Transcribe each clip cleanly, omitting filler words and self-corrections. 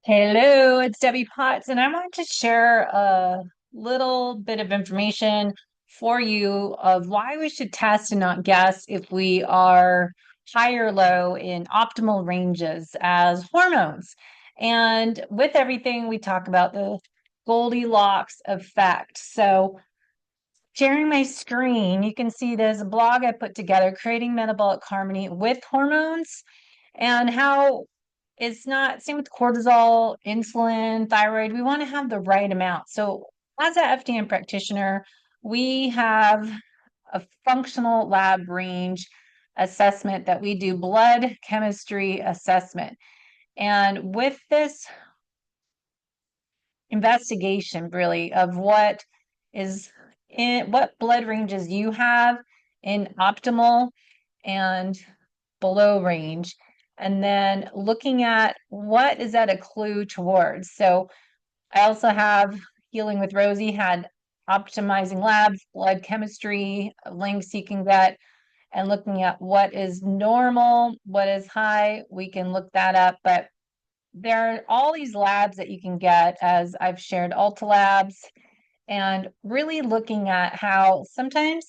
Hello, it's Debbie Potts, and I wanted to share a little bit of information for you of why we should test and not guess if we are high or low in optimal ranges as hormones. And with everything, we talk about the Goldilocks effect. So, sharing my screen, you can see there's a blog I put together, Creating Metabolic Harmony with Hormones, and how it's not same with cortisol, insulin, thyroid. We want to have the right amount. So, as an FDN practitioner, we have a functional lab range assessment that we do blood chemistry assessment. And with this investigation, really, of what is in what blood ranges you have in optimal and below range, and then looking at what is that a clue towards. So I also have Healing with Rosie had optimizing labs, blood chemistry links you can get, and looking at what is normal, what is high. We can look that up, but there are all these labs that you can get, as I've shared Ulta labs, and really looking at how sometimes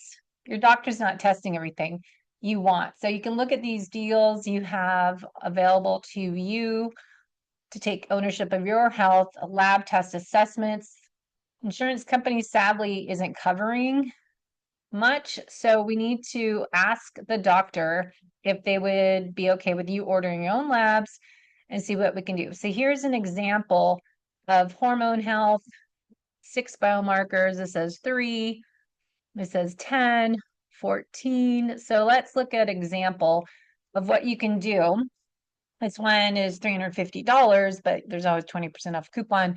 your doctor's not testing everything you want. So you can look at these deals you have available to you to take ownership of your health, lab test assessments. Insurance companies sadly isn't covering much, so we need to ask the doctor if they would be okay with you ordering your own labs and see what we can do. So here's an example of hormone health, 6 biomarkers. It says 3, it says 10, 14. So let's look at example of what you can do. This one is $350, but there's always 20% off coupon.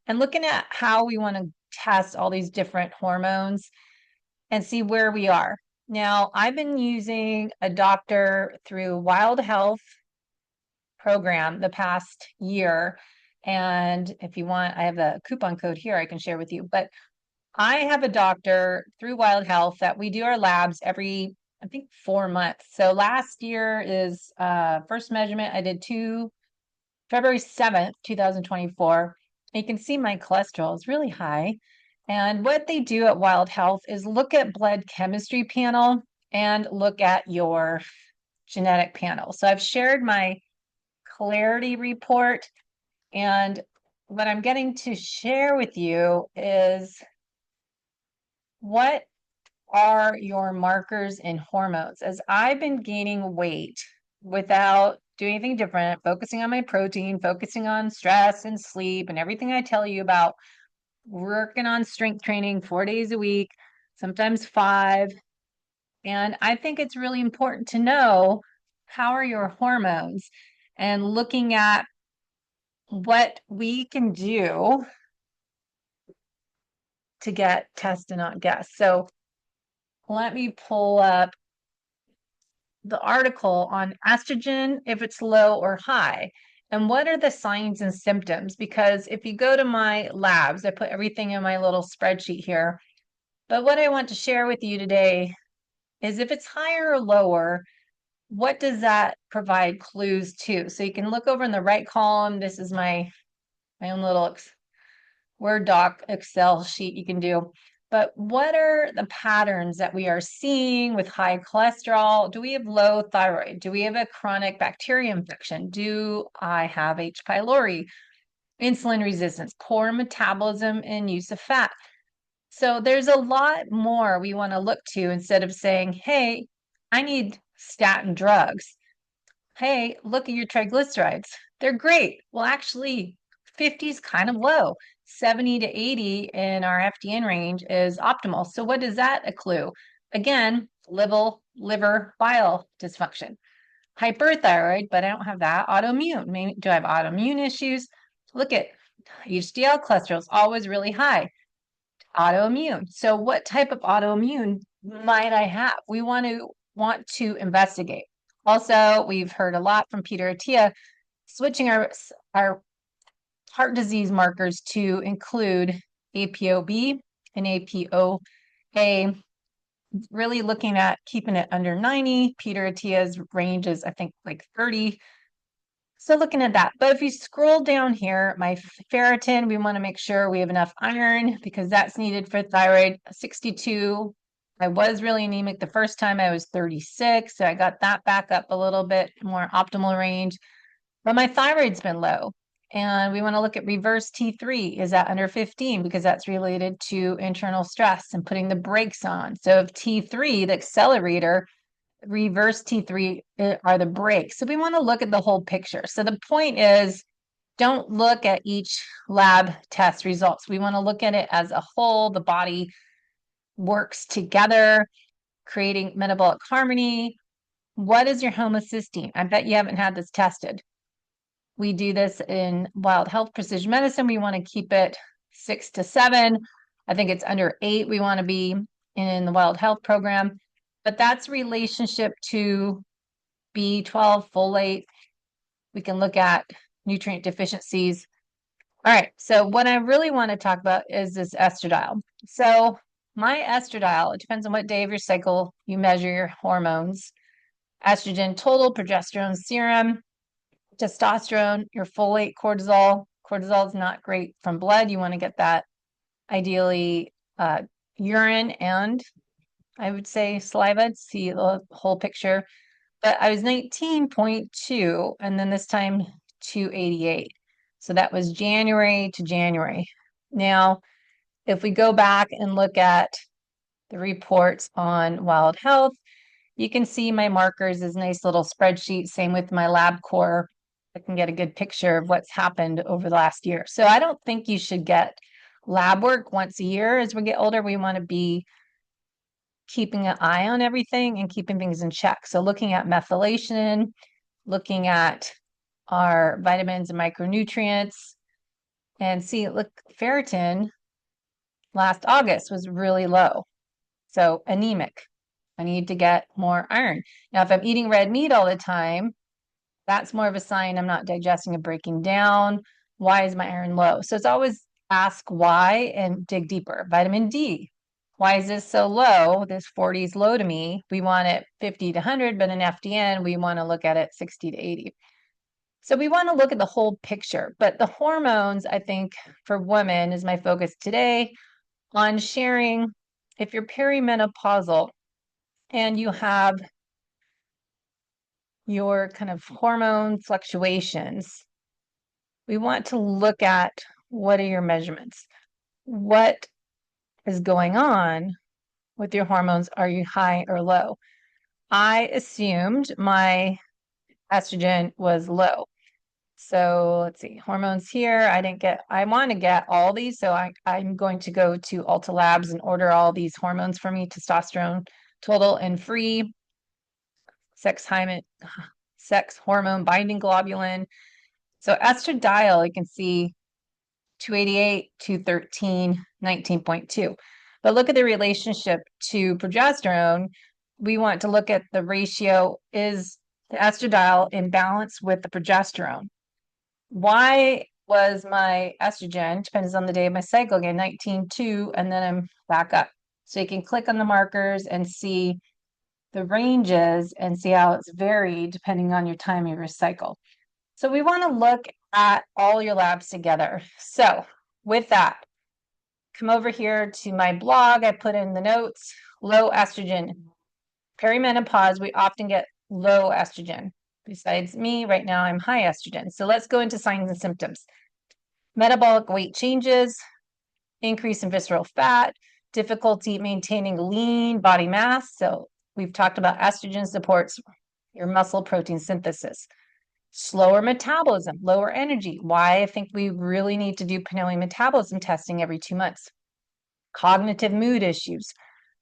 And looking at how we want to test all these different hormones and see where we are. Now, I've been using a doctor through Wild Health program the past year. And if you want, I have a coupon code here I can share with you. But I have a doctor through Wild Health that we do our labs every, I think, 4 months. So last year is first measurement I did February 7th, 2024. You can see my cholesterol is really high. And what they do at Wild Health is look at blood chemistry panel and look at your genetic panel. So I've shared my clarity report, and what I'm getting to share with you is what are your markers in hormones? As I've been gaining weight without doing anything different, focusing on my protein, focusing on stress and sleep and everything I tell you about, working on strength training 4 days a week, sometimes 5. And I think it's really important to know how are your hormones and looking at what we can do to get test and not guess. So let me pull up the article on estrogen, if it's low or high, and what are the signs and symptoms. Because if you go to my labs, I put everything in my little spreadsheet here. But what I want to share with you today is if it's higher or lower, what does that provide clues to? So you can look over in the right column. This is my own little Word doc Excel sheet you can do. But what are the patterns that we are seeing with high cholesterol? Do we have low thyroid? Do we have a chronic bacteria infection? Do I have H. pylori? Insulin resistance, poor metabolism, and use of fat. So there's a lot more we want to look to instead of saying, hey, I need statin drugs. Hey, look at your triglycerides. They're great. Well, actually, 50 is kind of low. 70 to 80 in our FDN range is optimal. So what is that a clue? Again, liver bile dysfunction. Hyperthyroid, but I don't have that. Autoimmune. Maybe, do I have autoimmune issues? Look at HDL cholesterol is always really high. Autoimmune. So what type of autoimmune might I have? We want to investigate. Also, we've heard a lot from Peter Attia, switching our heart disease markers to include APOB and APOA, really looking at keeping it under 90. Peter Attia's range is, I think, like 30. So looking at that, but if you scroll down here, my ferritin, we want to make sure we have enough iron because that's needed for thyroid. 62. I was really anemic the first time. I was 36, so I got that back up a little bit more optimal range. But my thyroid's been low. And we want to look at reverse T3. Is that under 15? Because that's related to internal stress and putting the brakes on. So if T3, the accelerator, reverse T3 are the brakes. So we want to look at the whole picture. So the point is, don't look at each lab test results. We want to look at it as a whole. The body works together, creating metabolic harmony. What is your homocysteine? I bet you haven't had this tested. We do this in Wild Health Precision Medicine. We want to keep it 6 to 7. I think it's under 8 we want to be in the Wild Health program. But that's relationship to B12, folate. We can look at nutrient deficiencies. All right, so what I really want to talk about is this estradiol. So my estradiol, it depends on what day of your cycle you measure your hormones. Estrogen total, progesterone serum, testosterone, your folate, cortisol. Cortisol is not great from blood. You want to get that ideally urine and I would say saliva to see the whole picture. But I was 19.2 and then this time 288. So that was January to January. Now, if we go back and look at the reports on Wild Health, you can see my markers is a nice little spreadsheet. Same with my LabCorp. I can get a good picture of what's happened over the last year. So I don't think you should get lab work once a year. As we get older, we want to be keeping an eye on everything and keeping things in check. So looking at methylation, looking at our vitamins and micronutrients, and see, look, ferritin last August was really low. So anemic. I need to get more iron. Now, if I'm eating red meat all the time, that's more of a sign I'm not digesting and breaking down. Why is my iron low? So it's always ask why and dig deeper. Vitamin D. Why is this so low? This 40 is low to me. We want it 50 to 100, but in FDN, we want to look at it 60 to 80. So we want to look at the whole picture. But the hormones, I think, for women is my focus today on sharing if you're perimenopausal and you have your kind of hormone fluctuations, we want to look at what are your measurements? What is going on with your hormones? Are you high or low? I assumed my estrogen was low. So let's see, hormones here. I want to get all these. So I'm going to go to Ulta Labs and order all these hormones for me, testosterone total and free, sex hormone binding globulin. So estradiol, you can see 288, 213, 19.2. But look at the relationship to progesterone. We want to look at the ratio. Is the estradiol in balance with the progesterone? Why was my estrogen, depends on the day of my cycle again, 19.2, and then I'm back up. So you can click on the markers and see the ranges and see how it's varied depending on your time of your cycle. So we want to look at all your labs together. So with that, come over here to my blog. I put in the notes, low estrogen. Perimenopause, we often get low estrogen. Besides me, right now I'm high estrogen. So let's go into signs and symptoms. Metabolic weight changes, increase in visceral fat, difficulty maintaining lean body mass. So we've talked about estrogen supports your muscle protein synthesis. Slower metabolism, lower energy. Why I think we really need to do Pinoy metabolism testing every 2 months. Cognitive mood issues,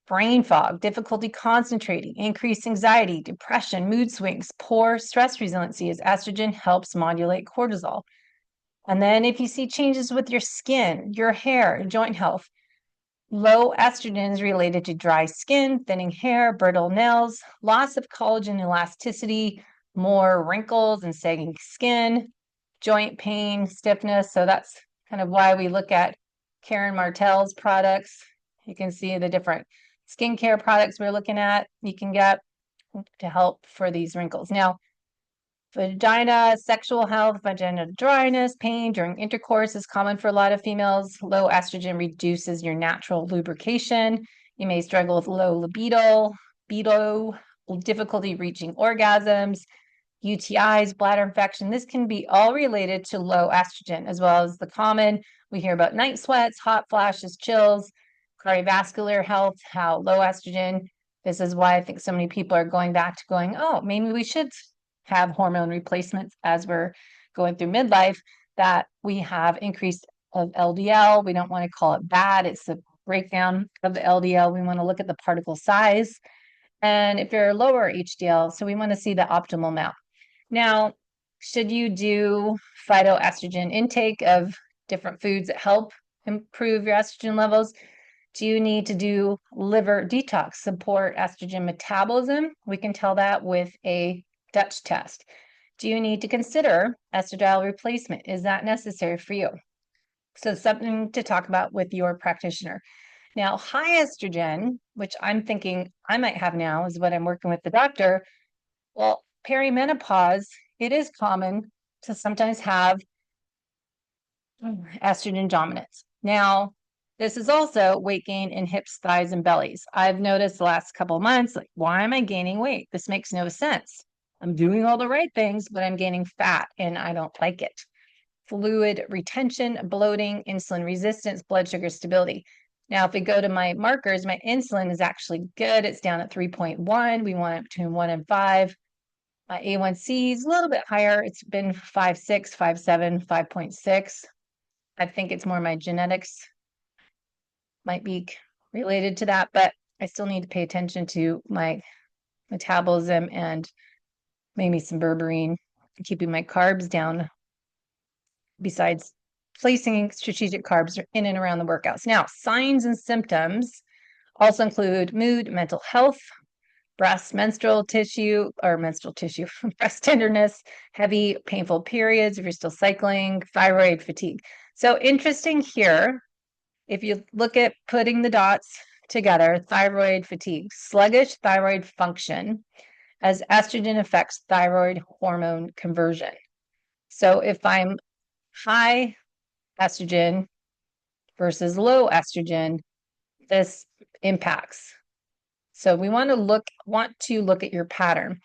brain fog, difficulty concentrating, increased anxiety, depression, mood swings, poor stress resiliency as estrogen helps modulate cortisol. And then if you see changes with your skin, your hair, joint health, low estrogen is related to dry skin, thinning hair, brittle nails, loss of collagen elasticity, more wrinkles and sagging skin, joint pain, stiffness. So that's kind of why we look at Karen Martell's products. You can see the different skincare products we're looking at you can get to help for these wrinkles. Now, Vagina, sexual health, vaginal dryness, pain during intercourse is common for a lot of females. Low estrogen reduces your natural lubrication. You may struggle with low libido, difficulty reaching orgasms, UTIs, bladder infection. This can be all related to low estrogen, as well as the common. We hear about night sweats, hot flashes, chills, cardiovascular health, how low estrogen. This is why I think so many people are going back to going, oh, maybe we should have hormone replacements as we're going through midlife, that we have increased of LDL. We don't want to call it bad. It's the breakdown of the LDL. We want to look at the particle size. And if you're lower HDL, so we want to see the optimal amount. Now, should you do phytoestrogen intake of different foods that help improve your estrogen levels? Do you need to do liver detox, support estrogen metabolism? We can tell that with a Dutch test. Do you need to consider estradiol replacement? Is that necessary for you? So something to talk about with your practitioner. Now, high estrogen, which I'm thinking I might have now, is what I'm working with the doctor. Well, perimenopause, it is common to sometimes have estrogen dominance. Now, this is also weight gain in hips, thighs, and bellies. I've noticed the last couple of months, like, why am I gaining weight? This makes no sense. I'm doing all the right things, but I'm gaining fat and I don't like it. Fluid retention, bloating, insulin resistance, blood sugar stability. Now, if we go to my markers, my insulin is actually good. It's down at 3.1. We want it between 1 and 5. My A1C is a little bit higher. It's been 5.6, 5.7, 5.6. I think it's more my genetics might be related to that, but I still need to pay attention to my metabolism and maybe some berberine, keeping my carbs down, besides placing strategic carbs in and around the workouts. Now, signs and symptoms also include mood, mental health, breast tissue, breast tenderness, heavy, painful periods if you're still cycling, thyroid fatigue. So interesting here, if you look at putting the dots together, thyroid fatigue, sluggish thyroid function, as estrogen affects thyroid hormone conversion. So if I'm high estrogen versus low estrogen, this impacts. So we want to look at your pattern.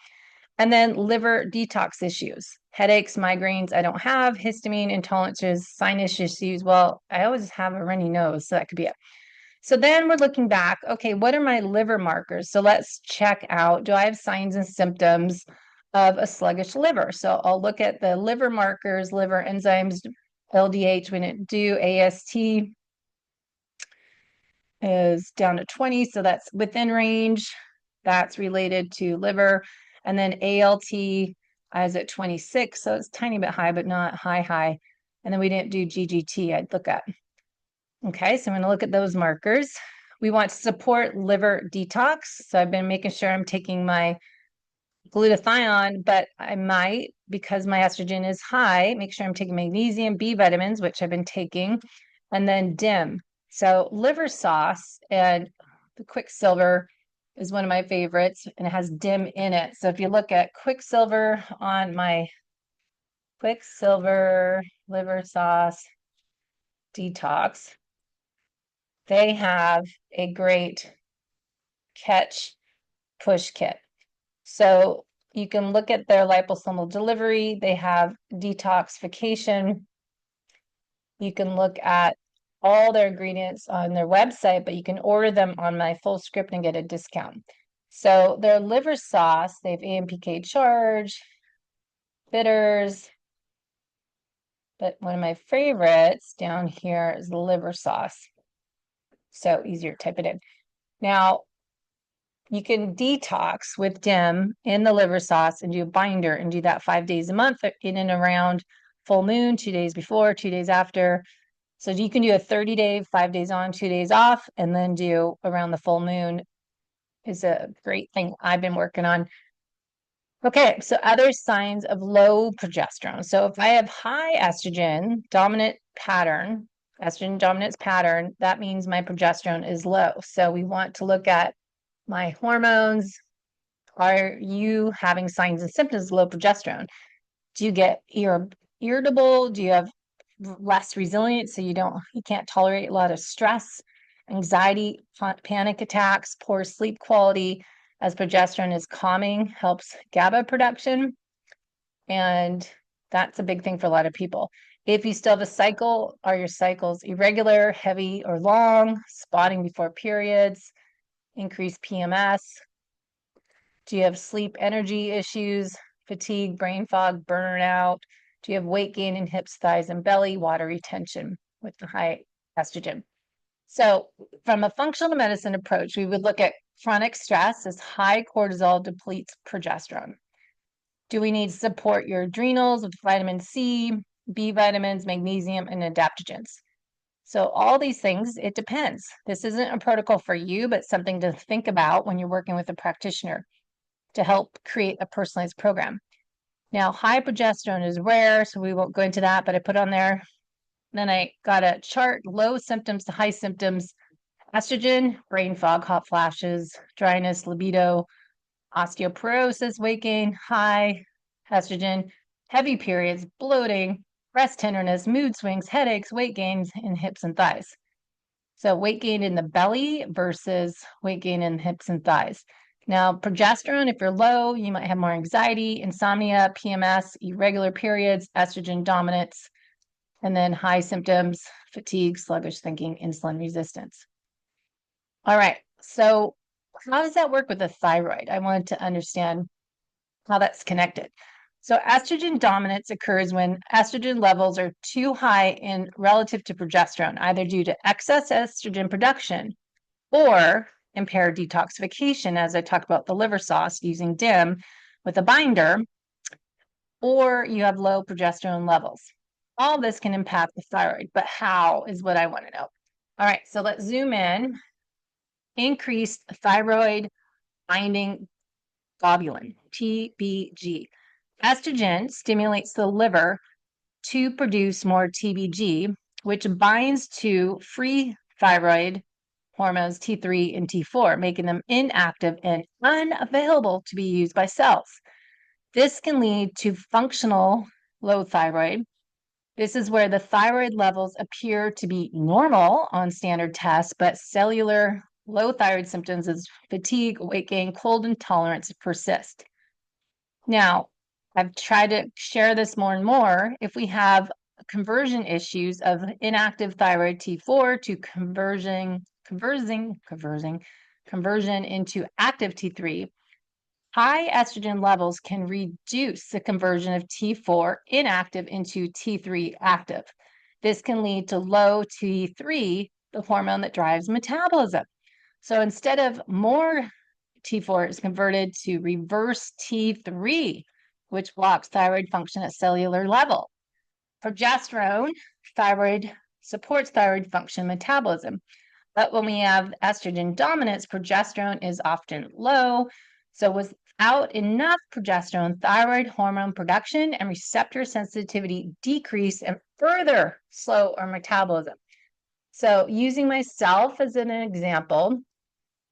And then liver detox issues, headaches, migraines, I don't have, histamine intolerances, sinus issues. Well, I always have a runny nose, so that could be it. So then we're looking back, okay, what are my liver markers? So let's check out, do I have signs and symptoms of a sluggish liver? So I'll look at the liver markers, liver enzymes, LDH, we didn't do AST is down to 20, so that's within range. That's related to liver. And then ALT, I was at 26, so it's a tiny bit high, but not high. And then we didn't do GGT, I'd look at. Okay, so I'm going to look at those markers. We want to support liver detox. So I've been making sure I'm taking my glutathione, but I might, because my estrogen is high, make sure I'm taking magnesium, B vitamins, which I've been taking, and then DIM. So liver sauce and the Quicksilver is one of my favorites, and it has DIM in it. So if you look at Quicksilver on my Quicksilver liver sauce detox, they have a great catch push kit. So you can look at their liposomal delivery. They have detoxification. You can look at all their ingredients on their website, but you can order them on my full script and get a discount. So their liver sauce, they have AMPK charge, bitters, but one of my favorites down here is the liver sauce. So easier to type it in. Now, you can detox with DIM in the liver sauce and do a binder and do that 5 days a month in and around full moon, 2 days before, 2 days after. So you can do a 30-day, 5 days on, 2 days off, and then do around the full moon is a great thing I've been working on. Okay, so other signs of low progesterone. So if I have high estrogen dominance pattern, that means my progesterone is low. So we want to look at my hormones. Are you having signs and symptoms of low progesterone? Do you get irritable? Do you have less resilience, so you can't tolerate a lot of stress, anxiety, panic attacks, poor sleep quality, as progesterone is calming, helps GABA production, and that's a big thing for a lot of people. If you still have a cycle, are your cycles irregular, heavy, or long, spotting before periods, increased PMS? Do you have sleep energy issues, fatigue, brain fog, burnout? Do you have weight gain in hips, thighs, and belly, water retention with the high estrogen? So, from a functional medicine approach, we would look at chronic stress as high cortisol depletes progesterone. Do we need to support your adrenals with vitamin C, B vitamins, magnesium, and adaptogens? So, all these things, it depends. This isn't a protocol for you, but something to think about when you're working with a practitioner to help create a personalized program. Now, high progesterone is rare, so we won't go into that, but I put on there. Then I got a chart, low symptoms to high symptoms, estrogen, brain fog, hot flashes, dryness, libido, osteoporosis, weight gain, high estrogen, heavy periods, bloating, breast tenderness, mood swings, headaches, weight gains in hips and thighs. So weight gain in the belly versus weight gain in hips and thighs. Now, progesterone, if you're low, you might have more anxiety, insomnia, PMS, irregular periods, estrogen dominance, and then high symptoms, fatigue, sluggish thinking, insulin resistance. All right, so how does that work with the thyroid? I wanted to understand how that's connected. So estrogen dominance occurs when estrogen levels are too high in relative to progesterone, either due to excess estrogen production or impaired detoxification, as I talked about the liver sauce using DIM with a binder, or you have low progesterone levels. All this can impact the thyroid, but how is what I want to know. All right, so let's zoom in. Increased thyroid binding globulin, TBG. Estrogen stimulates the liver to produce more TBG, which binds to free thyroid hormones T3 and T4, making them inactive and unavailable to be used by cells. This can lead to functional low thyroid. This is where the thyroid levels appear to be normal on standard tests, but cellular low thyroid symptoms as fatigue, weight gain, cold intolerance persist. Now, I've tried to share this more and more. If we have conversion issues of inactive thyroid T4 to conversion into active T3, high estrogen levels can reduce the conversion of T4 inactive into T3 active. This can lead to low T3, the hormone that drives metabolism. So instead of more T4 is converted to reverse T3, which blocks thyroid function at cellular level. Progesterone, thyroid supports thyroid function metabolism. But when we have estrogen dominance, progesterone is often low. So without enough progesterone, thyroid hormone production and receptor sensitivity decrease and further slow our metabolism. So using myself as an example,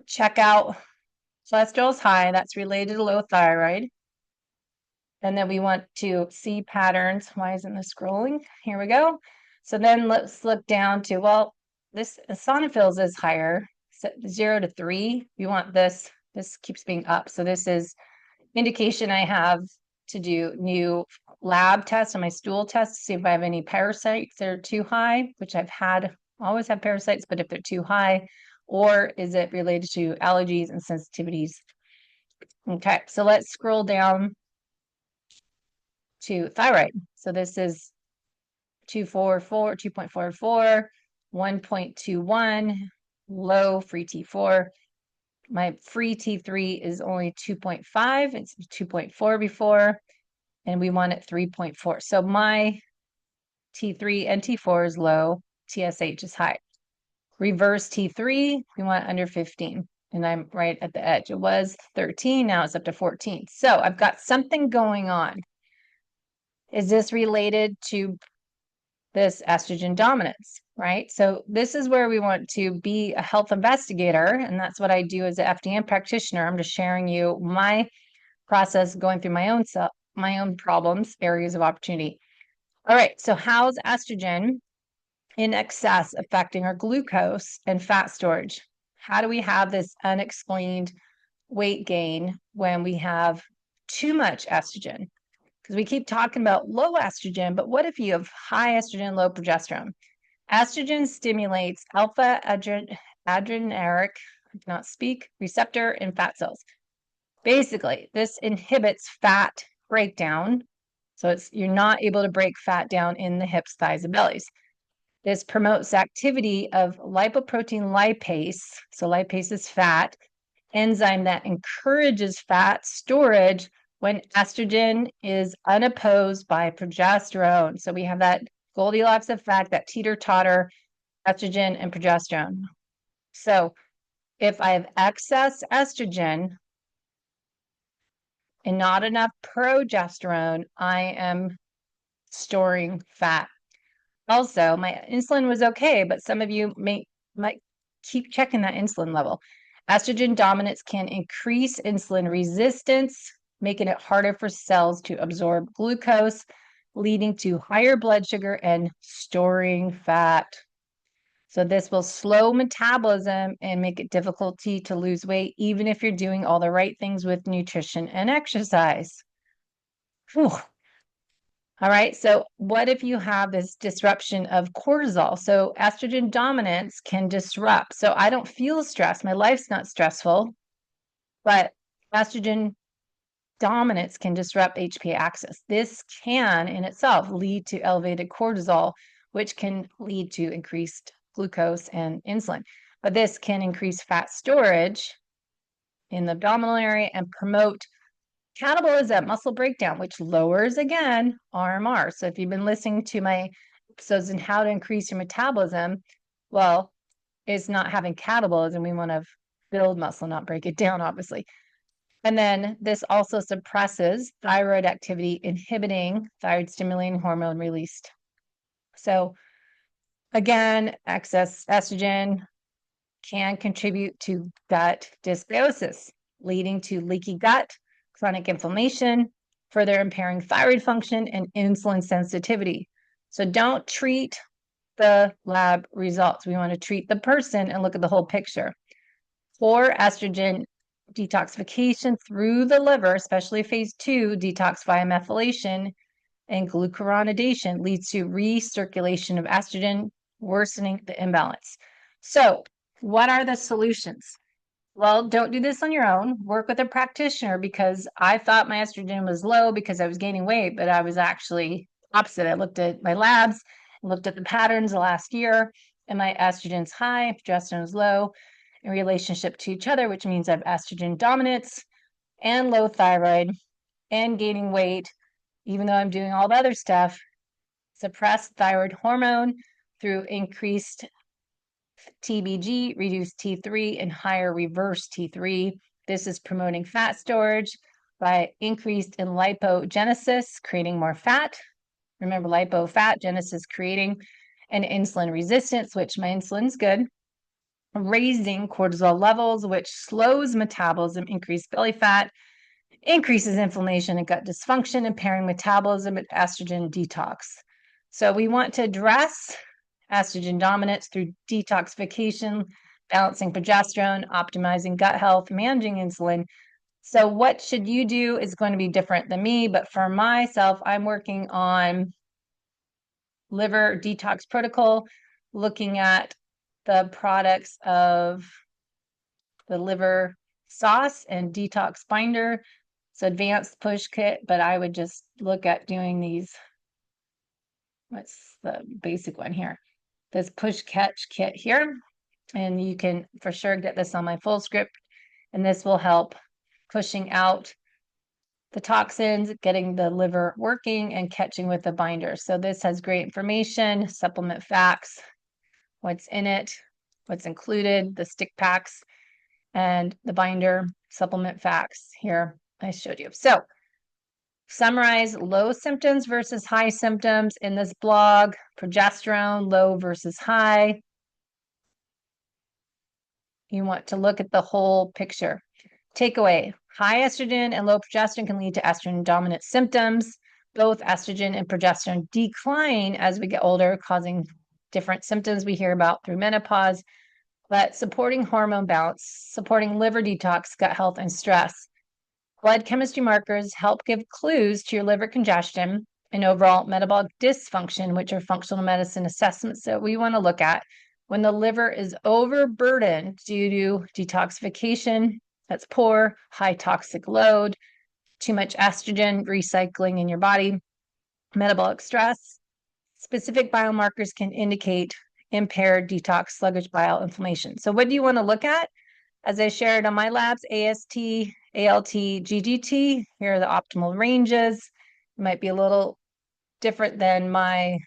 check out cholesterol is high, that's related to low thyroid. And then we want to see patterns. Why isn't this scrolling? Here we go. So then let's look down to, well, this eosinophils is higher, 0 to 3. We want this keeps being up. So this is indication I have to do new lab tests on my stool test to see if I have any parasites that are too high, which always have parasites, but if they're too high, or is it related to allergies and sensitivities? Okay, so let's scroll down to thyroid. So this is 2.44, 1.21, low free T4. My free T3 is only 2.5. It's 2.4 before, and we want it 3.4. So my T3 and T4 is low, TSH is high. Reverse T3, we want under 15, and I'm right at the edge. It was 13, now it's up to 14. So I've got something going on. Is this related to this estrogen dominance, right? So this is where we want to be a health investigator, and that's what I do as an FDN practitioner. I'm just sharing you my process going through my own my own problems, areas of opportunity. All right, so how's estrogen in excess affecting our glucose and fat storage? How do we have this unexplained weight gain when we have too much estrogen? Because we keep talking about low estrogen, but what if you have high estrogen, low progesterone? Estrogen stimulates alpha adreneric, I cannot speak, receptor in fat cells. Basically, this inhibits fat breakdown. So you're not able to break fat down in the hips, thighs, and bellies. This promotes activity of lipoprotein lipase. So lipase is fat, enzyme that encourages fat storage when estrogen is unopposed by progesterone. So we have that Goldilocks effect, that teeter-totter, estrogen and progesterone. So if I have excess estrogen and not enough progesterone, I am storing fat. Also, my insulin was okay, but some of you might keep checking that insulin level. Estrogen dominance can increase insulin resistance, making it harder for cells to absorb glucose, leading to higher blood sugar and storing fat. So this will slow metabolism and make it difficulty to lose weight, even if you're doing all the right things with nutrition and exercise. Whew. All right, so what if you have this disruption of cortisol? So estrogen dominance can disrupt. So I don't feel stressed. My life's not stressful, but estrogen dominance can disrupt HPA axis. This can in itself lead to elevated cortisol, which can lead to increased glucose and insulin. But this can increase fat storage in the abdominal area and promote catabolism, muscle breakdown, which lowers again RMR. So if you've been listening to my episodes on how to increase your metabolism, well, it's not having catabolism. We want to build muscle, not break it down, obviously. And then this also suppresses thyroid activity, inhibiting thyroid stimulating hormone released. So again, excess estrogen can contribute to gut dysbiosis, leading to leaky gut, chronic inflammation, further impairing thyroid function and insulin sensitivity. So don't treat the lab results. We want to treat the person and look at the whole picture. For estrogen detoxification through the liver, especially phase 2, detox via methylation and glucuronidation leads to recirculation of estrogen, worsening the imbalance. So what are the solutions? Well, don't do this on your own. Work with a practitioner, because I thought my estrogen was low because I was gaining weight, but I was actually opposite. I looked at my labs, looked at the patterns the last year, and my estrogen's high, progesterone is low in relationship to each other, which means I have estrogen dominance and low thyroid and gaining weight, even though I'm doing all the other stuff. Suppressed thyroid hormone through increased TBG, reduced T3, and higher reverse T3. This is promoting fat storage by increased in lipogenesis, creating more fat. Remember, lipo fat, genesis creating, and insulin resistance, which my insulin's good. Raising cortisol levels, which slows metabolism, increased belly fat, increases inflammation and gut dysfunction, impairing metabolism and estrogen detox. So we want to address estrogen dominance through detoxification, balancing progesterone, optimizing gut health, managing insulin. So what should you do is going to be different than me, but for myself, I'm working on liver detox protocol, looking at the products of the liver sauce and detox binder. So advanced push kit, but I would just look at doing these. What's the basic one here? This push catch kit here. And you can for sure get this on my full script. And this will help pushing out the toxins, getting the liver working, and catching with the binder. So this has great information, supplement facts, what's in it, what's included, the stick packs, and the binder supplement facts here I showed you. So summarize low symptoms versus high symptoms in this blog, progesterone, low versus high. You want to look at the whole picture. Takeaway, High estrogen and low progesterone can lead to estrogen dominant symptoms. Both estrogen and progesterone decline as we get older, causing different symptoms we hear about through menopause. But supporting hormone balance, supporting liver detox, gut health, and stress. Blood chemistry markers help give clues to your liver congestion and overall metabolic dysfunction, which are functional medicine assessments that we want to look at when the liver is overburdened due to detoxification that's poor, high toxic load, too much estrogen recycling in your body, metabolic stress. Specific biomarkers can indicate impaired detox, sluggish bile, inflammation. So what do you want to look at? As I shared on my labs, AST, ALT, GGT, here are the optimal ranges. It might be a little different than my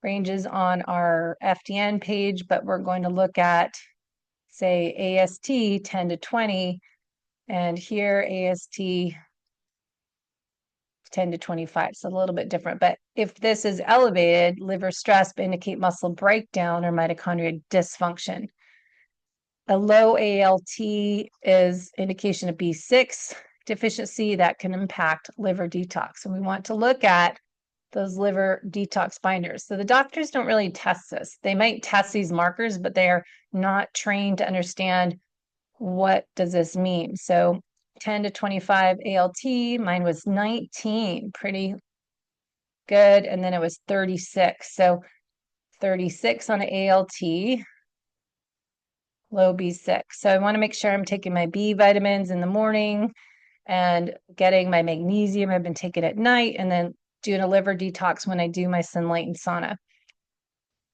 ranges on our FDN page, but we're going to look at, say, AST 10 to 20, and here AST 10 to 25, so a little bit different. But if this is elevated, liver stress may indicate muscle breakdown or mitochondrial dysfunction. A low ALT is indication of B6 deficiency that can impact liver detox. And we want to look at those liver detox binders. So the doctors don't really test this. They might test these markers, but they are not trained to understand what does this mean. So 10 to 25 ALT, mine was 19, pretty good. And then it was 36. So 36 on an ALT, low B6. So I want to make sure I'm taking my B vitamins in the morning and getting my magnesium I've been taking at night, and then doing a liver detox when I do my sunlight and sauna.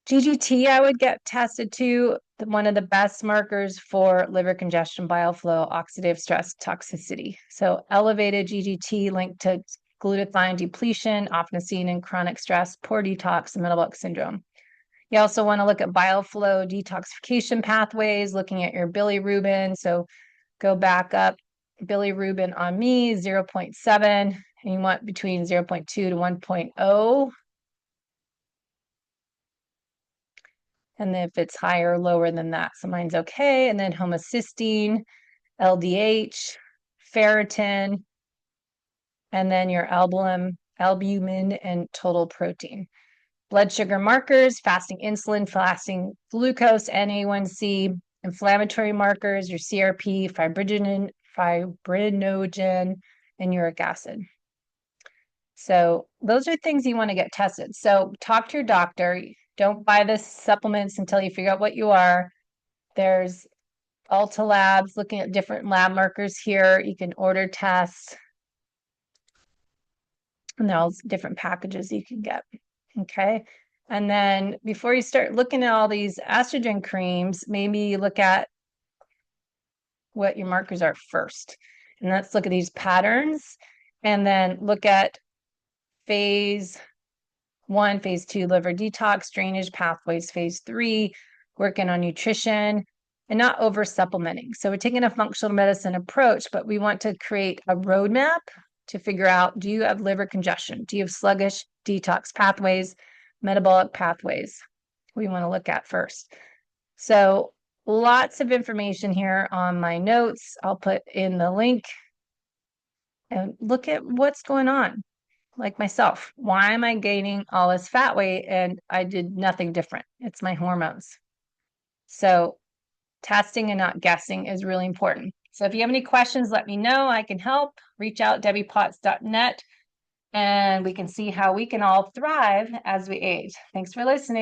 GGT I would get tested too, one of the best markers for liver congestion, bile flow, oxidative stress, toxicity. So elevated GGT linked to glutathione depletion, often seen in chronic stress, poor detox, and metabolic syndrome. You also want to look at bile flow detoxification pathways, looking at your bilirubin. So go back up, bilirubin on me, 0.7, and you want between 0.2 to 1.0. And if it's higher or lower than that, so mine's okay. And then homocysteine, LDH, ferritin, and then your albumin, and total protein. Blood sugar markers, fasting insulin, fasting glucose, NA1C, inflammatory markers, your CRP, fibrinogen, and uric acid. So those are things you want to get tested. So talk to your doctor. Don't buy the supplements until you figure out what you are. There's Ulta Labs looking at different lab markers here. You can order tests. And there's different packages you can get. Okay. And then before you start looking at all these estrogen creams, maybe look at what your markers are first. And let's look at these patterns and then look at phase 1, phase 2, liver detox, drainage pathways, phase 3, working on nutrition and not over supplementing. So we're taking a functional medicine approach, but we want to create a roadmap to figure out, do you have liver congestion? Do you have sluggish detox pathways, metabolic pathways? We want to look at first. So lots of information here on my notes. I'll put in the link and look at what's going on. Like myself, why am I gaining all this fat weight and I did nothing different? It's my hormones. So testing and not guessing is really important. So if you have any questions, let me know. I can help. Reach out, debbiepotts.net, and we can see how we can all thrive as we age. Thanks for listening.